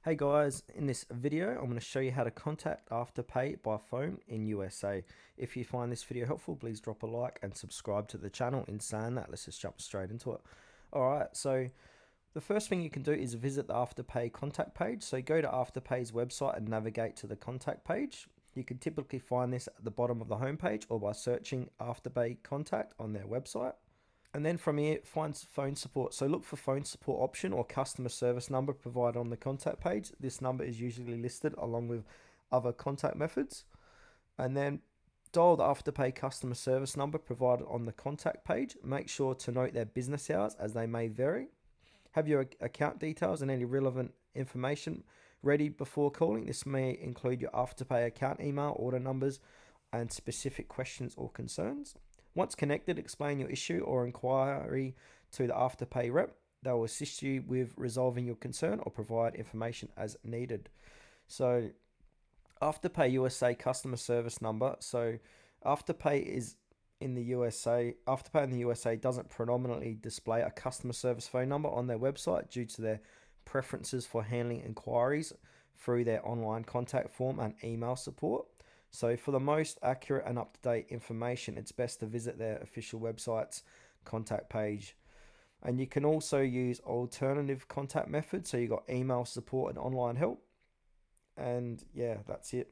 Hey guys, in this video I'm going to show you how to contact Afterpay by phone in USA. If you find this video helpful, please drop a like and subscribe to the channel. In saying that, let's just jump straight into it. Alright, so the first thing you can do is visit the Afterpay contact page. So go to Afterpay's website and navigate to the contact page. You can typically find this at the bottom of the homepage or by searching Afterpay contact on their website. And then from here, find phone support. So look for phone support option or customer service number provided on the contact page. This number is usually listed along with other contact methods. And then dial the Afterpay customer service number provided on the contact page. Make sure to note their business hours as they may vary. Have your account details and any relevant information ready before calling. This may include your Afterpay account email, order numbers, and specific questions or concerns. Once connected, explain your issue or inquiry to the Afterpay rep. They will assist you with resolving your concern or provide information as needed. So, Afterpay USA customer service number. So, Afterpay is in the USA. Afterpay in the USA doesn't predominantly display a customer service phone number on their website due to their preferences for handling inquiries through their online contact form and email support. So, for the most accurate and up to date information, it's best to visit their official website's contact page. And you can also use alternative contact methods. So, you got email support and online help. And yeah, that's it.